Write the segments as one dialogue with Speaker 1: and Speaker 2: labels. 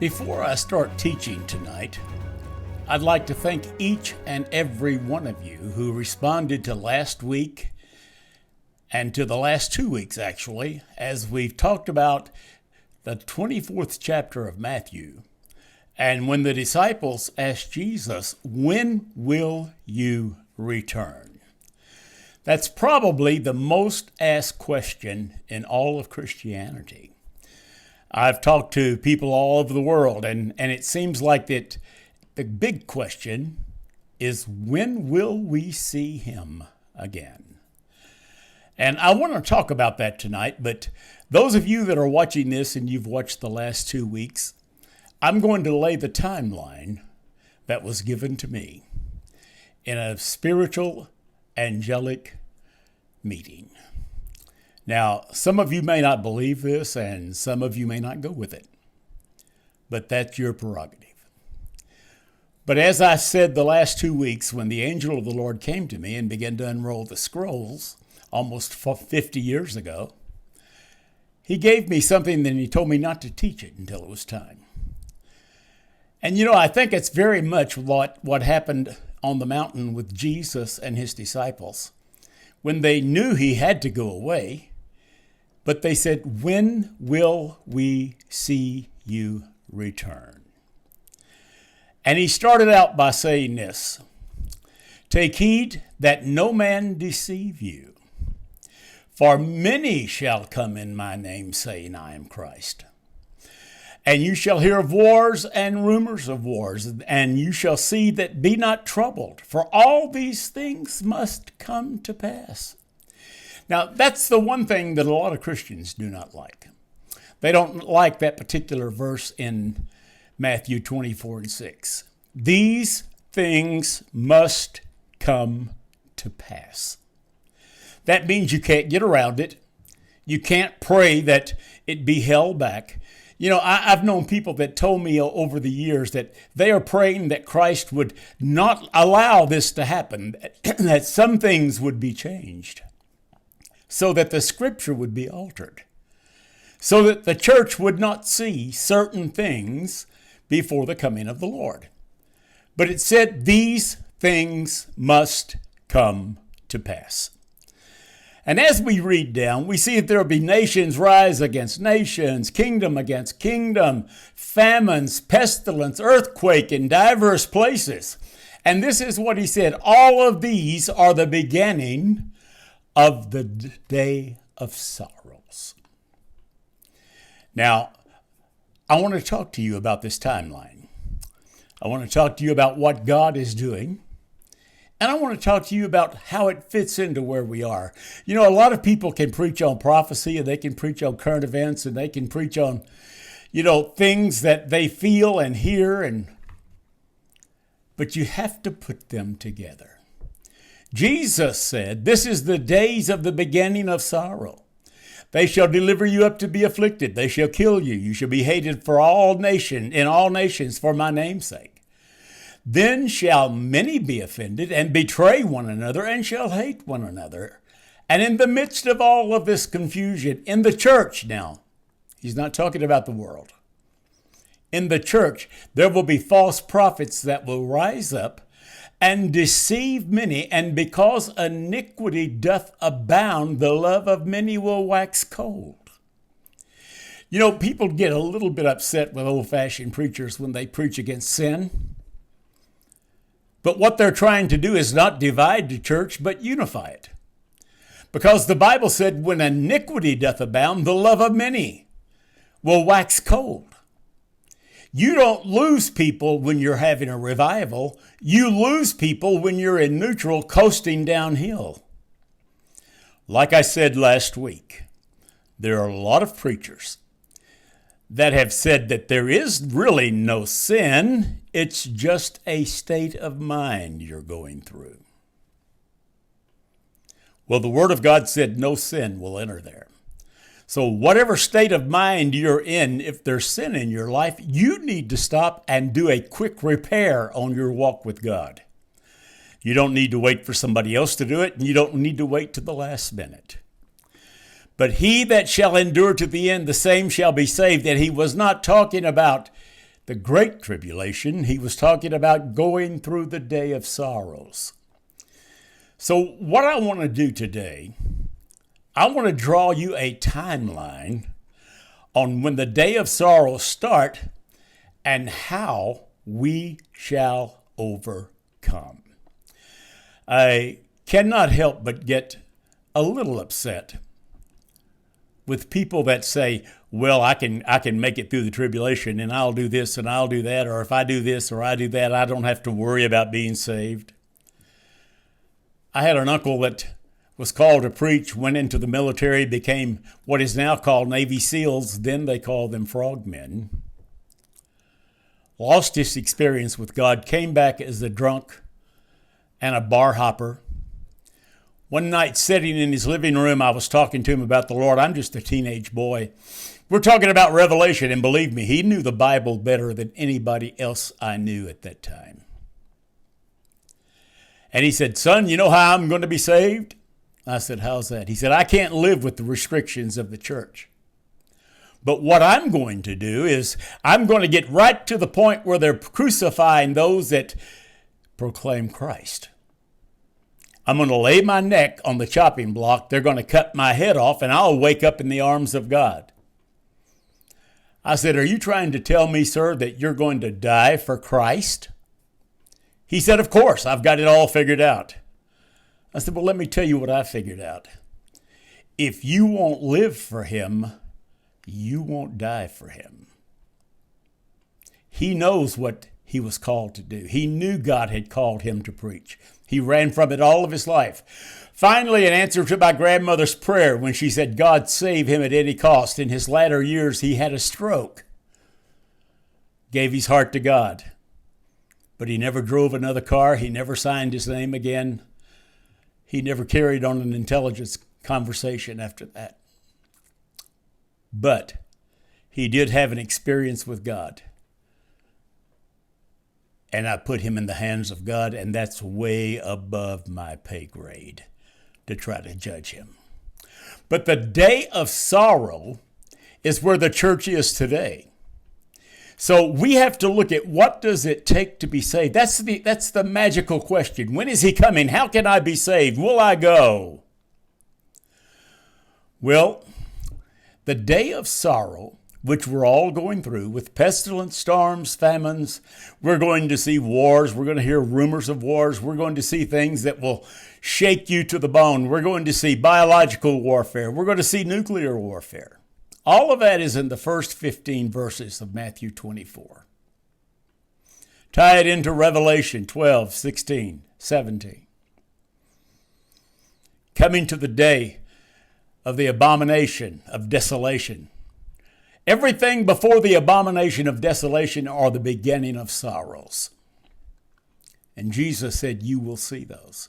Speaker 1: Before I start teaching tonight, I'd like to thank each and every one of you who responded to last week and to the last 2 weeks, actually, as we've talked about the 24th chapter of Matthew. And when the disciples asked Jesus, "When will you return?" That's probably the most asked question in all of Christianity. I've talked to people all over the world, and it seems like that the big question is, when will we see him again? And I want to talk about that tonight, but those of you that are watching this and you've watched the last 2 weeks, I'm going to lay the timeline that was given to me in a spiritual, angelic meeting. Now, some of you may not believe this, and some of you may not go with it, but that's your prerogative. But as I said the last 2 weeks, when the angel of the Lord came to me and began to unroll the scrolls almost 50 years ago, he gave me something and he told me not to teach it until it was time. And I think it's very much what happened on the mountain with Jesus and his disciples. When they knew he had to go away, but they said, "When will we see you return?" And he started out by saying this: "Take heed that no man deceive you. For many shall come in my name, saying, I am Christ. And you shall hear of wars and rumors of wars, and you shall see that be not troubled, for all these things must come to pass." Now, that's the one thing that a lot of Christians do not like. They don't like that particular verse in Matthew 24:6. These things must come to pass. That means you can't get around it. You can't pray that it be held back. I've known people that told me over the years that they are praying that Christ would not allow this to happen, that some things would be changed, so that the scripture would be altered, so that the church would not see certain things before the coming of the Lord. But it said these things must come to pass. And as we read down, we see that there will be nations rise against nations, kingdom against kingdom, famines, pestilence, earthquake in diverse places. And this is what he said: all of these are the beginning of the day of sorrows. Now, I want to talk to you about this timeline. I want to talk to you about what God is doing. And I want to talk to you about how it fits into where we are. A lot of people can preach on prophecy, and they can preach on current events, and they can preach on, things that they feel and hear, but you have to put them together. Jesus said, "This is the days of the beginning of sorrow. They shall deliver you up to be afflicted. They shall kill you. You shall be hated in all nations for my name's sake. Then shall many be offended and betray one another and shall hate one another." And in the midst of all of this confusion, in the church now, he's not talking about the world. In the church, there will be false prophets that will rise up and deceive many, and because iniquity doth abound, the love of many will wax cold. People get a little bit upset with old-fashioned preachers when they preach against sin. But what they're trying to do is not divide the church, but unify it. Because the Bible said, when iniquity doth abound, the love of many will wax cold. You don't lose people when you're having a revival. You lose people when you're in neutral, coasting downhill. Like I said last week, there are a lot of preachers that have said that there is really no sin. It's just a state of mind you're going through. Well, the Word of God said no sin will enter there. So whatever state of mind you're in, if there's sin in your life, you need to stop and do a quick repair on your walk with God. You don't need to wait for somebody else to do it, and you don't need to wait to the last minute. But he that shall endure to the end, the same shall be saved. And he was not talking about the Great Tribulation, he was talking about going through the day of sorrows. So what I want to do today, I want to draw you a timeline on when the day of sorrows start and how we shall overcome. I cannot help but get a little upset with people that say, well, I can make it through the tribulation and I'll do this and I'll do that, or if I do this or I do that, I don't have to worry about being saved. I had an uncle that was called to preach, went into the military, became what is now called Navy SEALs, then they called them frogmen. Lost his experience with God, came back as a drunk and a bar hopper. One night, sitting in his living room, I was talking to him about the Lord. I'm just a teenage boy. We're talking about Revelation, and believe me, he knew the Bible better than anybody else I knew at that time. And he said, son, you know how I'm going to be saved? I said, how's that? He said, I can't live with the restrictions of the church. But what I'm going to do is I'm going to get right to the point where they're crucifying those that proclaim Christ. I'm going to lay my neck on the chopping block. They're going to cut my head off, and I'll wake up in the arms of God. I said, are you trying to tell me, sir, that you're going to die for Christ? He said, of course, I've got it all figured out. I said, well, let me tell you what I figured out. If you won't live for him, you won't die for him. He knows what he was called to do. He knew God had called him to preach. He ran from it all of his life. Finally, in answer to my grandmother's prayer when she said, God save him at any cost, in his latter years he had a stroke. Gave his heart to God. But he never drove another car. He never signed his name again. He never carried on an intelligence conversation after that. But he did have an experience with God. And I put him in the hands of God, and that's way above my pay grade to try to judge him. But the day of sorrow is where the church is today. So we have to look at what does it take to be saved. That's the magical question. When is he coming? How can I be saved? Will I go? Well, the day of sorrow, which we're all going through with pestilence, storms, famines, we're going to see wars. We're going to hear rumors of wars. We're going to see things that will shake you to the bone. We're going to see biological warfare. We're going to see nuclear warfare. All of that is in the first 15 verses of Matthew 24. Tie it into Revelation 12, 16, 17. Coming to the day of the abomination of desolation. Everything before the abomination of desolation are the beginning of sorrows. And Jesus said, you will see those.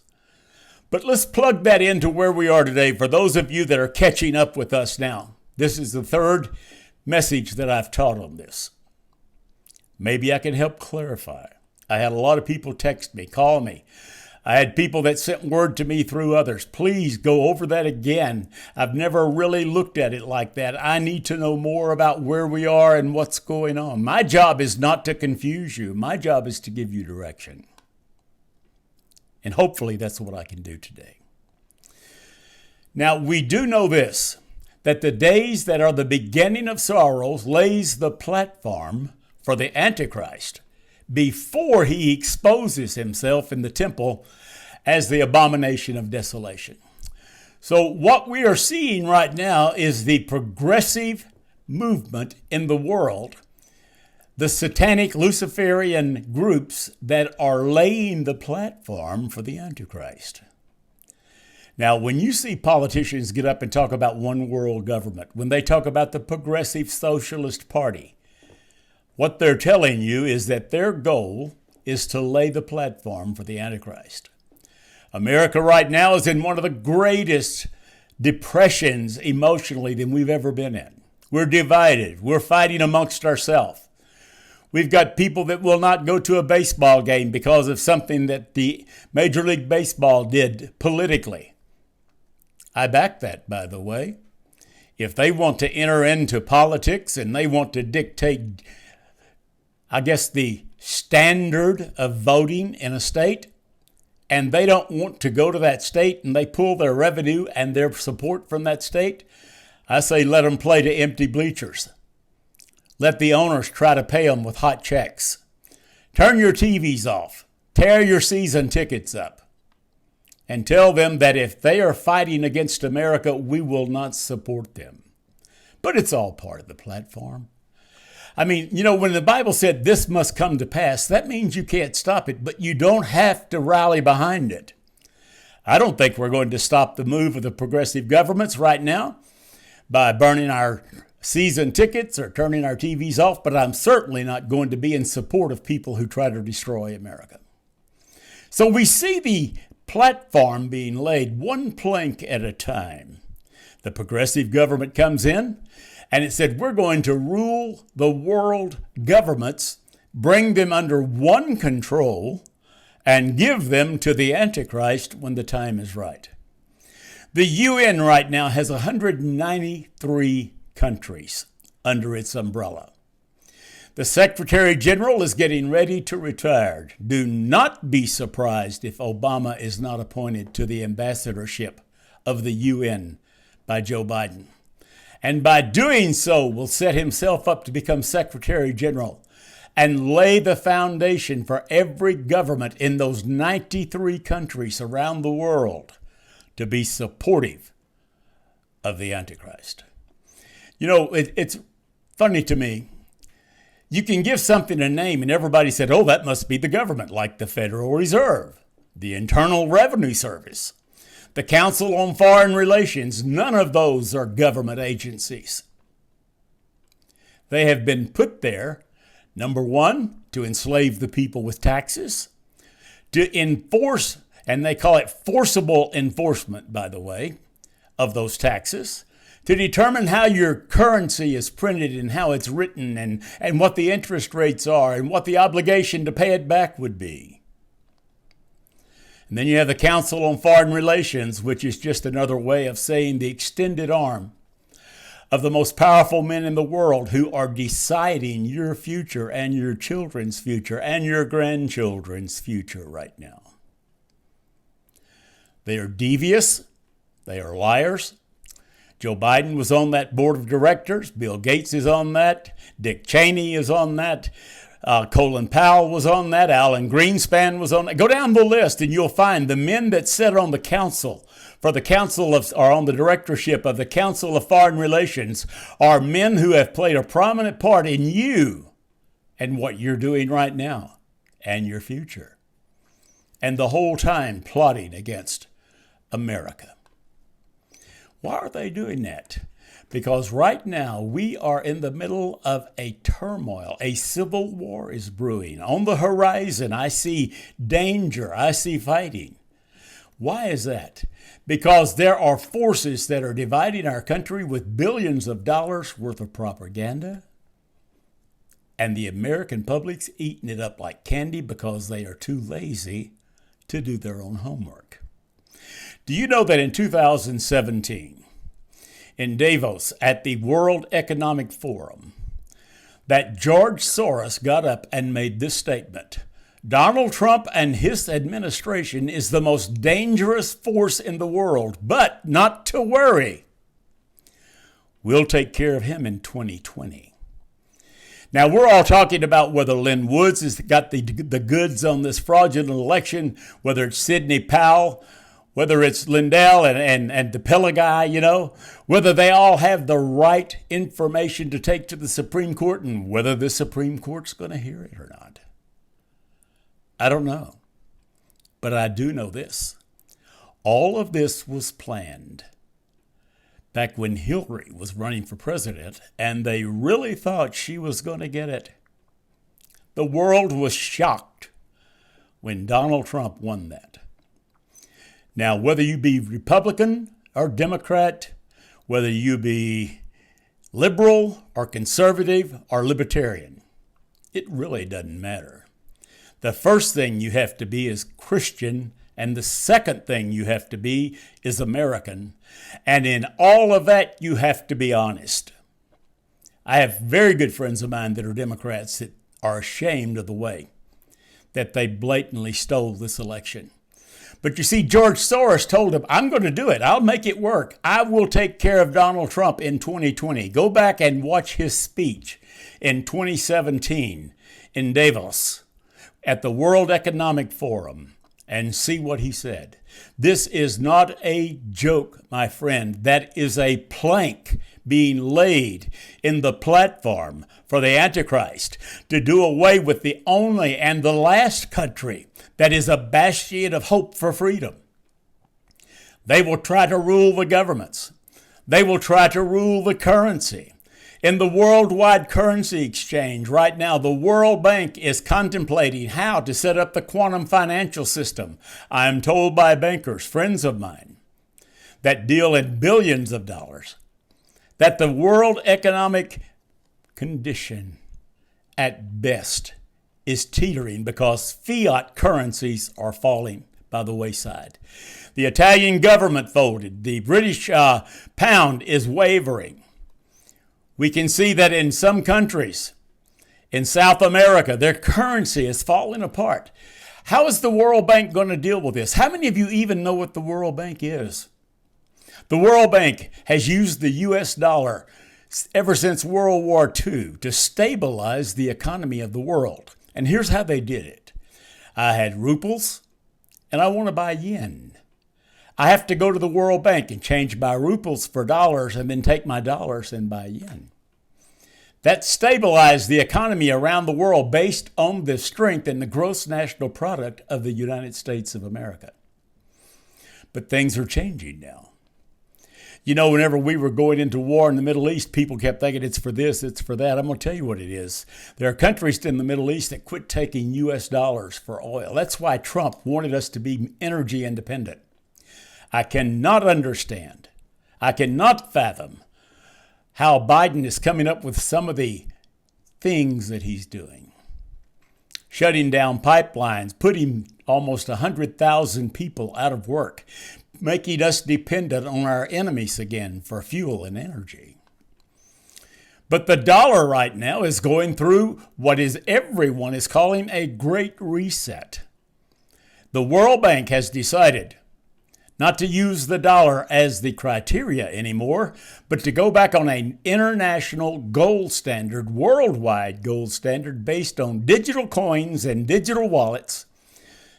Speaker 1: But let's plug that into where we are today for those of you that are catching up with us now. This is the third message that I've taught on this. Maybe I can help clarify. I had a lot of people text me, call me. I had people that sent word to me through others. Please go over that again. I've never really looked at it like that. I need to know more about where we are and what's going on. My job is not to confuse you. My job is to give you direction. And hopefully that's what I can do today. Now, we do know this, that the days that are the beginning of sorrows lays the platform for the Antichrist before he exposes himself in the temple as the abomination of desolation. So what we are seeing right now is the progressive movement in the world, the satanic Luciferian groups that are laying the platform for the Antichrist. Now, when you see politicians get up and talk about one world government, when they talk about the Progressive Socialist Party, what they're telling you is that their goal is to lay the platform for the Antichrist. America right now is in one of the greatest depressions emotionally than we've ever been in. We're divided. We're fighting amongst ourselves. We've got people that will not go to a baseball game because of something that the Major League Baseball did politically. I back that, by the way. If they want to enter into politics and they want to dictate I guess, the standard of voting in a state, and they don't want to go to that state and they pull their revenue and their support from that state, I say let them play to empty bleachers. Let the owners try to pay them with hot checks. Turn your TVs off. Tear your season tickets up. And tell them that if they are fighting against America, we will not support them. But it's all part of the platform. I mean, when the Bible said this must come to pass, that means you can't stop it, but you don't have to rally behind it. I don't think we're going to stop the move of the progressive governments right now by burning our season tickets or turning our TVs off, but I'm certainly not going to be in support of people who try to destroy America. So we see the platform being laid one plank at a time. The progressive government comes in, and it said, we're going to rule the world governments, bring them under one control, and give them to the Antichrist when the time is right. The UN right now has 193 countries under its umbrella. The Secretary General is getting ready to retire. Do not be surprised if Obama is not appointed to the ambassadorship of the UN by Joe Biden. And by doing so, will set himself up to become Secretary General and lay the foundation for every government in those 93 countries around the world to be supportive of the Antichrist. It's funny to me. You can give something a name and everybody said, oh, that must be the government, like the Federal Reserve, the Internal Revenue Service, the Council on Foreign Relations. None of those are government agencies. They have been put there, number one, to enslave the people with taxes, to enforce, and they call it forcible enforcement, by the way, of those taxes, to determine how your currency is printed and how it's written and what the interest rates are and what the obligation to pay it back would be. And then you have the Council on Foreign Relations, which is just another way of saying the extended arm of the most powerful men in the world who are deciding your future and your children's future and your grandchildren's future right now. They are devious. They are liars. Joe Biden was on that board of directors. Bill Gates is on that. Dick Cheney is on that. Colin Powell was on that. Alan Greenspan was on that. Go down the list and you'll find the men that sit on the council or on the directorship of the Council of Foreign Relations are men who have played a prominent part in you and what you're doing right now and your future. And the whole time plotting against America. Why are they doing that? Because right now we are in the middle of a turmoil. A civil war is brewing. On the horizon, I see danger. I see fighting. Why is that? Because there are forces that are dividing our country with billions of dollars worth of propaganda. And the American public's eating it up like candy because they are too lazy to do their own homework. Do you know that in 2017, in Davos at the World Economic Forum, that George Soros got up and made this statement: Donald Trump and his administration is the most dangerous force in the world, but not to worry. We'll take care of him in 2020. Now, we're all talking about whether Lynn Woods has got the goods on this fraudulent election, whether it's Sidney Powell, whether it's Lindell and the Pella guy, whether they all have the right information to take to the Supreme Court and whether the Supreme Court's going to hear it or not. I don't know. But I do know this. All of this was planned back when Hillary was running for president, and they really thought she was going to get it. The world was shocked when Donald Trump won that. Now, whether you be Republican or Democrat, whether you be liberal or conservative or libertarian, it really doesn't matter. The first thing you have to be is Christian, and the second thing you have to be is American. And in all of that, you have to be honest. I have very good friends of mine that are Democrats that are ashamed of the way that they blatantly stole this election. But you see, George Soros told him, I'm going to do it. I'll make it work. I will take care of Donald Trump in 2020. Go back and watch his speech in 2017 in Davos at the World Economic Forum and see what he said. This is not a joke, my friend. That is a plank being laid in the platform for the Antichrist to do away with the only and the last country that is a bastion of hope for freedom. They will try to rule the governments. They will try to rule the currency. In the worldwide currency exchange right now, the World Bank is contemplating how to set up the quantum financial system. I am told by bankers, friends of mine, that deal in billions of dollars, that the world economic condition at best is teetering because fiat currencies are falling by the wayside. The Italian government folded. The British pound is wavering. We can see that in some countries in South America, their currency is falling apart. How is the World Bank going to deal with this? How many of you even know what the World Bank is? The World Bank has used the U.S. dollar ever since World War II to stabilize the economy of the world. And here's how they did it. I had rubles, and I want to buy yen. I have to go to the World Bank and change my rubles for dollars and then take my dollars and buy yen. That stabilized the economy around the world based on the strength and the gross national product of the United States of America. But things are changing now. You know, whenever we were going into war in the Middle East, people kept thinking it's for this, it's for that. I'm going to tell you what it is. There are countries in the Middle East that quit taking U.S. dollars for oil. That's why Trump wanted us to be energy independent. I cannot understand, I cannot fathom how Biden is coming up with some of the things that he's doing. Shutting down pipelines, putting almost 100,000 people out of work, making us dependent on our enemies again for fuel and energy. But the dollar right now is going through what everyone is calling a great reset. The World Bank has decided not to use the dollar as the criteria anymore, but to go back on an international gold standard, worldwide gold standard based on digital coins and digital wallets.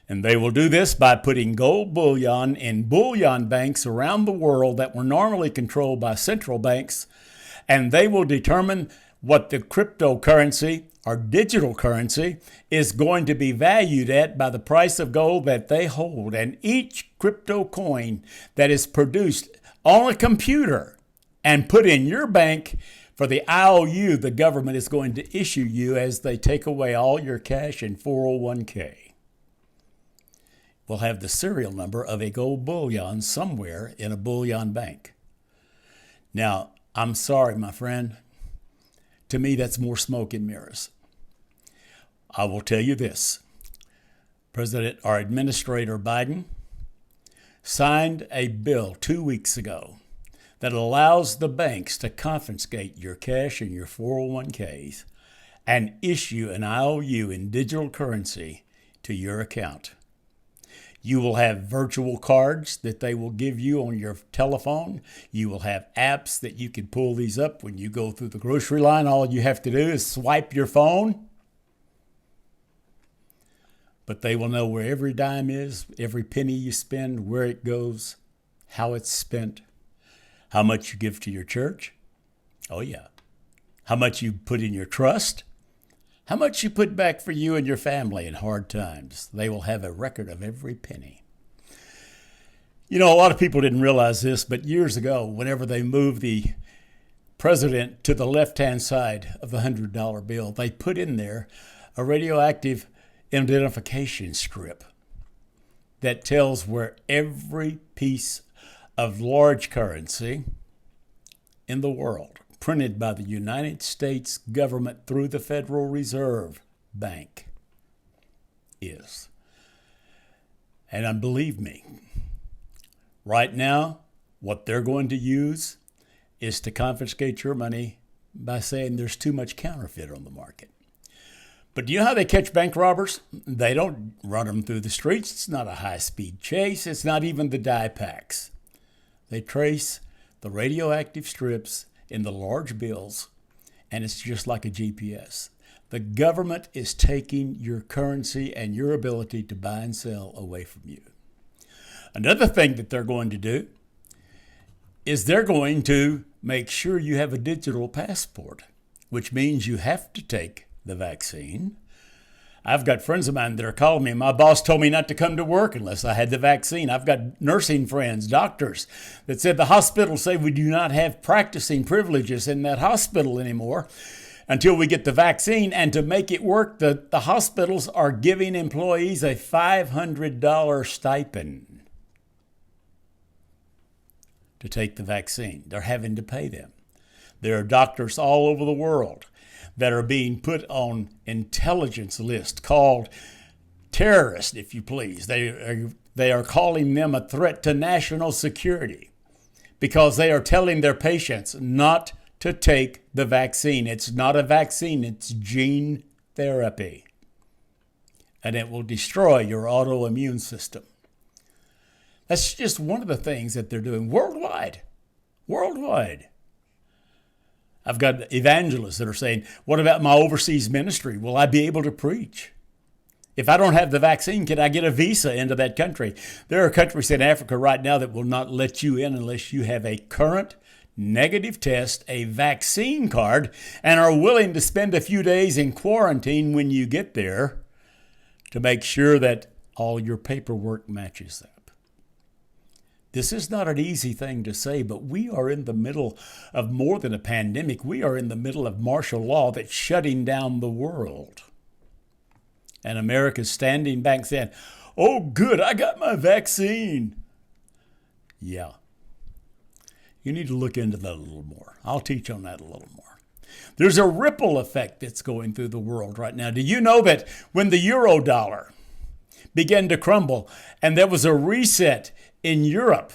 Speaker 1: And they will do this by putting gold bullion in bullion banks around the world that were normally controlled by central banks. And they will determine what the cryptocurrency or digital currency is going to be valued at by the price of gold that they hold. And each crypto coin that is produced on a computer and put in your bank for the IOU the government is going to issue you as they take away all your cash and 401k will have the serial number of a gold bullion somewhere in a bullion bank. Now, I'm sorry, my friend. To me, that's more smoke and mirrors. I will tell you this. President or Administrator Biden signed a bill 2 weeks ago that allows the banks to confiscate your cash and your 401ks and issue an IOU in digital currency to your account. You will have virtual cards that they will give you on your telephone. You will have apps that you can pull these up when you go through the grocery line. All you have to do is swipe your phone. But they will know where every dime is, every penny you spend, where it goes, how it's spent, how much you give to your church. Oh, yeah. How much you put in your trust. How much you put back for you and your family in hard times. They will have a record of every penny. You know, a lot of people didn't realize this, but years ago, whenever they moved the president to the left-hand side of the $100 bill, they put in there a radioactive identification strip that tells where every piece of large currency in the world printed by the United States government through the Federal Reserve Bank is. And believe me, right now, what they're going to use is to confiscate your money by saying there's too much counterfeit on the market. But do you know how they catch bank robbers? They don't run them through the streets. It's not a high-speed chase. It's not even the die packs. They trace the radioactive strips in the large bills, and it's just like a GPS. The government is taking your currency and your ability to buy and sell away from you. Another thing that they're going to do is they're going to make sure you have a digital passport, which means you have to take the vaccine. I've got friends of mine that are calling me. My boss told me not to come to work unless I had the vaccine. I've got nursing friends, doctors, that said the hospitals say we do not have practicing privileges in that hospital anymore until we get the vaccine. And to make it work, the hospitals are giving employees a $500 stipend to take the vaccine. They're having to pay them. There are doctors all over the world that are being put on intelligence lists called terrorists, if you please. They are calling them a threat to national security because they are telling their patients not to take the vaccine. It's not a vaccine, it's gene therapy. And it will destroy your autoimmune system. That's just one of the things that they're doing worldwide. Worldwide. I've got evangelists that are saying, what about my overseas ministry? Will I be able to preach? If I don't have the vaccine, can I get a visa into that country? There are countries in Africa right now that will not let you in unless you have a current negative test, a vaccine card, and are willing to spend a few days in quarantine when you get there to make sure that all your paperwork matches up. This is not an easy thing to say, but we are in the middle of more than a pandemic. We are in the middle of martial law that's shutting down the world. And America's standing back saying, oh, good, I got my vaccine. Yeah. You need to look into that a little more. I'll teach on that a little more. There's a ripple effect that's going through the world right now. Do you know that when the euro dollar began to crumble and there was a reset in Europe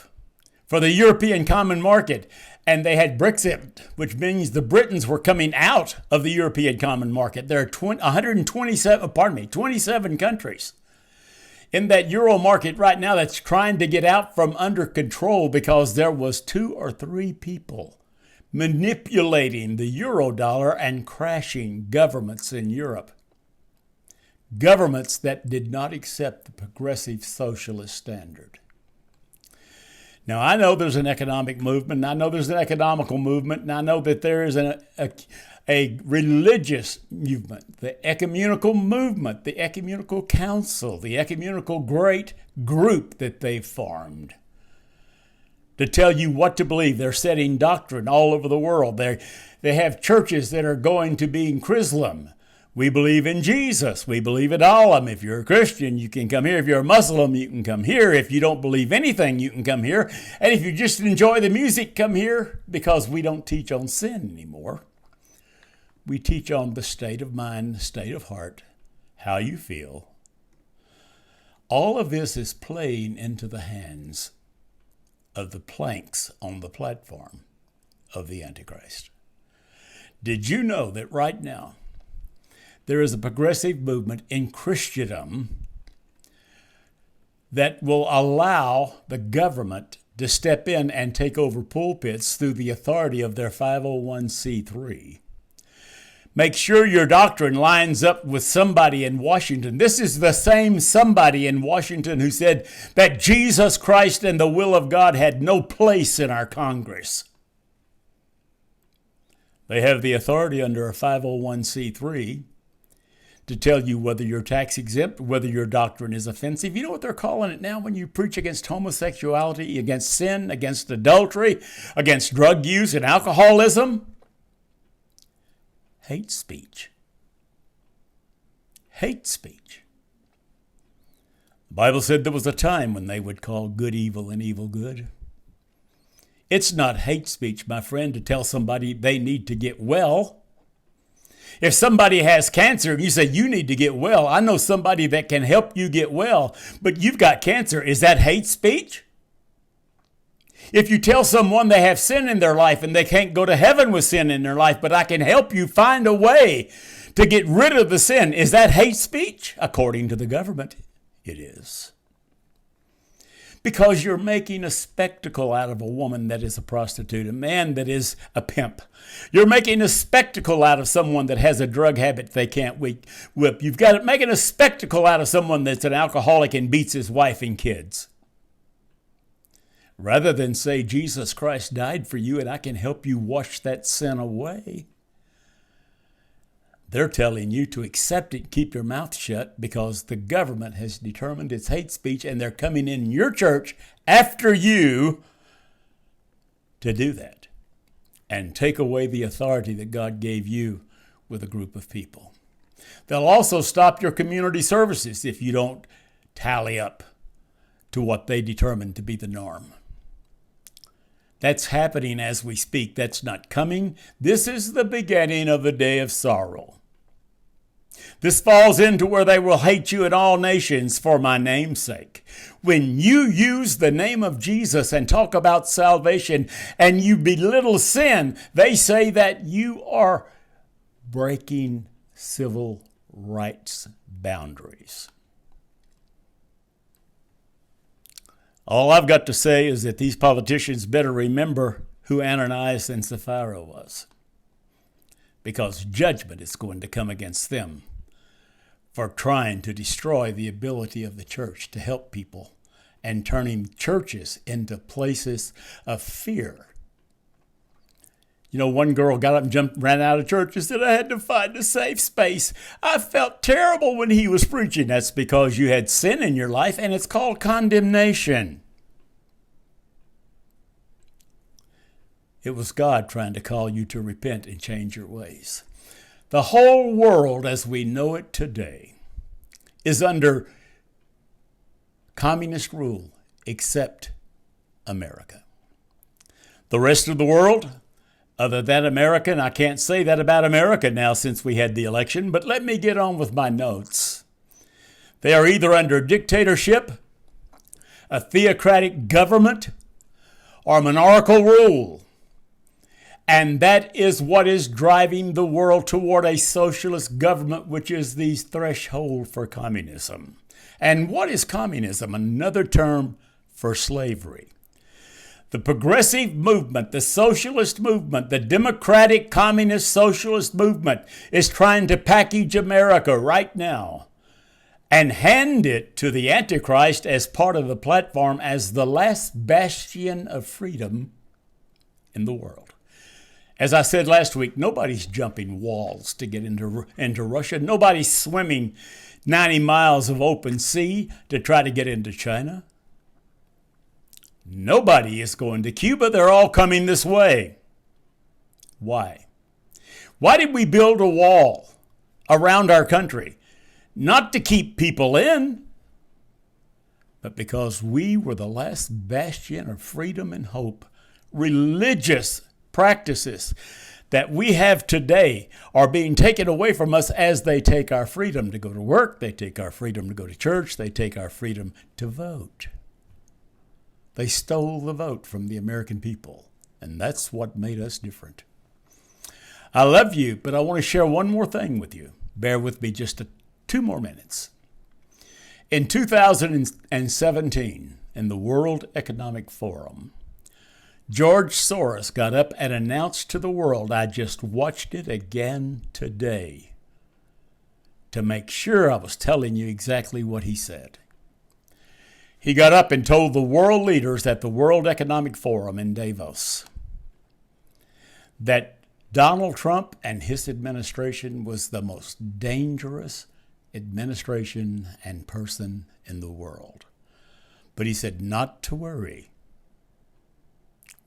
Speaker 1: for the European Common Market, and they had Brexit, which means the Britons were coming out of the European Common Market. There are 27 countries in that Euro market right now that's trying to get out from under control because there was 2 or 3 people manipulating the euro dollar and crashing governments in Europe. Governments that did not accept the progressive socialist standard. Now, I know there's an economic movement, and I know there's an economical movement, and I know that there is a religious movement, the ecumenical movement, the ecumenical council, the ecumenical great group that they've formed to tell you what to believe. They're setting doctrine all over the world. They have churches that are going to be in Chrislam. We believe in Jesus. We believe in Allah. If you're a Christian, you can come here. If you're a Muslim, you can come here. If you don't believe anything, you can come here. And if you just enjoy the music, come here, because we don't teach on sin anymore. We teach on the state of mind, the state of heart, how you feel. All of this is playing into the hands of the planks on the platform of the Antichrist. Did you know that right now, there is a progressive movement in Christendom that will allow the government to step in and take over pulpits through the authority of their 501c3. Make sure your doctrine lines up with somebody in Washington. This is the same somebody in Washington who said that Jesus Christ and the will of God had no place in our Congress. They have the authority under a 501c3 to tell you whether you're tax exempt, whether your doctrine is offensive. You know what they're calling it now when you preach against homosexuality, against sin, against adultery, against drug use and alcoholism? Hate speech. Hate speech. The Bible said there was a time when they would call good evil and evil good. It's not hate speech, my friend, to tell somebody they need to get well. If somebody has cancer and you say you need to get well, I know somebody that can help you get well, but you've got cancer. Is that hate speech? If you tell someone they have sin in their life and they can't go to heaven with sin in their life, but I can help you find a way to get rid of the sin. Is that hate speech? According to the government, it is. Because you're making a spectacle out of a woman that is a prostitute, a man that is a pimp. You're making a spectacle out of someone that has a drug habit they can't whip. You've got it making a spectacle out of someone that's an alcoholic and beats his wife and kids. Rather than say, Jesus Christ died for you and I can help you wash that sin away, they're telling you to accept it, keep your mouth shut, because the government has determined it's hate speech and they're coming in your church after you to do that and take away the authority that God gave you with a group of people. They'll also stop your community services if you don't tally up to what they determine to be the norm. That's happening as we speak. That's not coming. This is the beginning of a day of sorrow. This falls into where they will hate you in all nations for my name's sake. When you use the name of Jesus and talk about salvation and you belittle sin, they say that you are breaking civil rights boundaries. All I've got to say is that these politicians better remember who Ananias and Sapphira was, because judgment is going to come against them for trying to destroy the ability of the church to help people and turning churches into places of fear. You know, one girl got up and ran out of church and said, I had to find a safe space. I felt terrible when he was preaching. That's because you had sin in your life, and it's called condemnation. It was God trying to call you to repent and change your ways. The whole world as we know it today is under communist rule except America. The rest of the world, other than America, and I can't say that about America now since we had the election, but let me get on with my notes. They are either under dictatorship, a theocratic government, or monarchical rule. And that is what is driving the world toward a socialist government, which is the threshold for communism. And what is communism? Another term for slavery. The progressive movement, the socialist movement, the democratic communist socialist movement is trying to package America right now and hand it to the Antichrist as part of the platform as the last bastion of freedom in the world. As I said last week, nobody's jumping walls to get into Russia. Nobody's swimming 90 miles of open sea to try to get into China. Nobody is going to Cuba. They're all coming this way. Why? Why did we build a wall around our country? Not to keep people in, but because we were the last bastion of freedom and hope. Religious practices that we have today are being taken away from us as they take our freedom to go to work, they take our freedom to go to church, they take our freedom to vote. They stole the vote from the American people, and that's what made us different. I love you, but I want to share one more thing with you. Bear with me just 2 more minutes. In 2017, in the World Economic Forum, George Soros got up and announced to the world, I just watched it again today to make sure I was telling you exactly what he said. He got up and told the world leaders at the World Economic Forum in Davos that Donald Trump and his administration was the most dangerous administration and person in the world. But he said not to worry.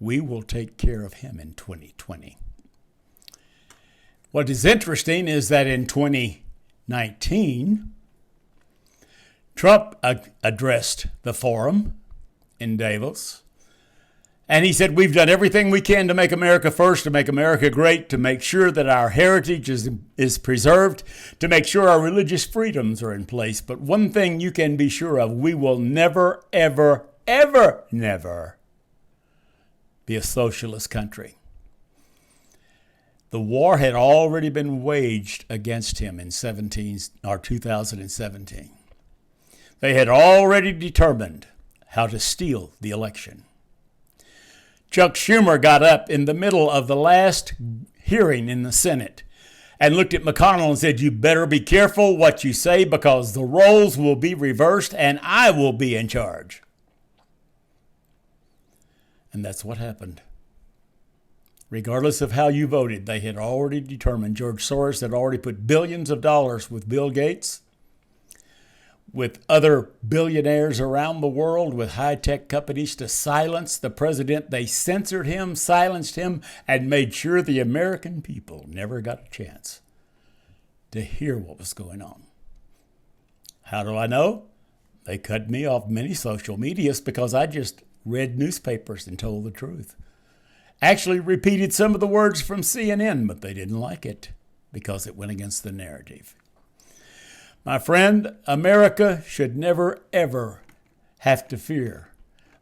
Speaker 1: We will take care of him in 2020. What is interesting is that in 2019, Trump addressed the forum in Davos, and he said, we've done everything we can to make America first, to make America great, to make sure that our heritage is preserved, to make sure our religious freedoms are in place. But one thing you can be sure of, we will never, ever, ever, never be a socialist country. The war had already been waged against him in 2017. They had already determined how to steal the election. Chuck Schumer got up in the middle of the last hearing in the Senate and looked at McConnell and said, "You better be careful what you say because the roles will be reversed and I will be in charge." And that's what happened. Regardless of how you voted, they had already determined. George Soros had already put billions of dollars with Bill Gates, with other billionaires around the world, with high-tech companies to silence the president. They censored him, silenced him, and made sure the American people never got a chance to hear what was going on. How do I know? They cut me off many social medias because I just read newspapers and told the truth. Actually repeated some of the words from CNN, but they didn't like it because it went against the narrative. My friend, America should never, ever have to fear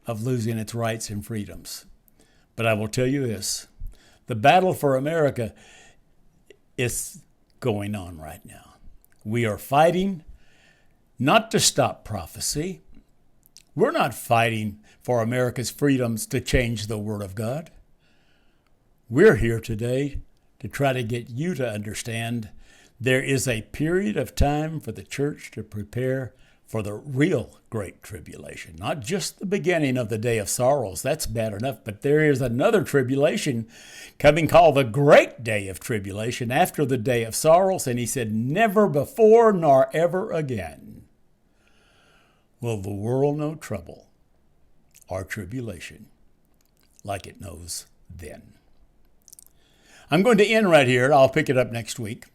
Speaker 1: of losing its rights and freedoms. But I will tell you this, the battle for America is going on right now. We are fighting not to stop prophecy. We're not fighting for America's freedoms to change the Word of God. We're here today to try to get you to understand there is a period of time for the church to prepare for the real great tribulation, not just the beginning of the day of sorrows. That's bad enough, but there is another tribulation coming called the great day of tribulation after the day of sorrows. And he said, never before nor ever again will the world know trouble or tribulation like it knows then. I'm going to end right here. I'll pick it up next week.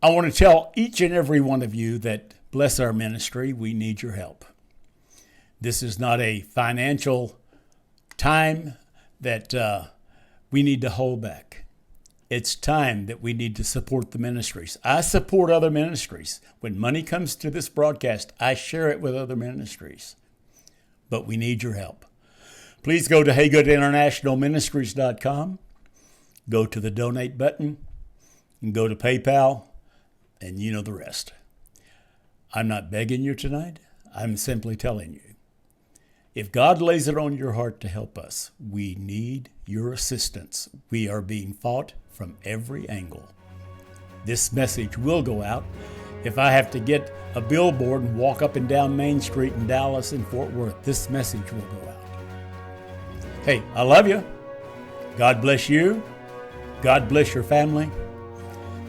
Speaker 1: I want to tell each and every one of you that bless our ministry, we need your help. This is not a financial time that we need to hold back. It's time that we need to support the ministries. I support other ministries. When money comes to this broadcast, I share it with other ministries. But we need your help. Please go to HeyGoodInternationalMinistries.com. Go to the donate button and go to PayPal, and you know the rest. I'm not begging you tonight. I'm simply telling you. If God lays it on your heart to help us, we need your assistance. We are being fought from every angle. This message will go out. If I have to get a billboard and walk up and down Main Street in Dallas and Fort Worth, this message will go out. Hey, I love you. God bless you. God bless your family.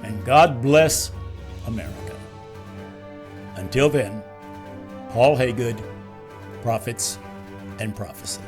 Speaker 1: And God bless America. Until then, Paul Haygood, Prophets and Prophecy.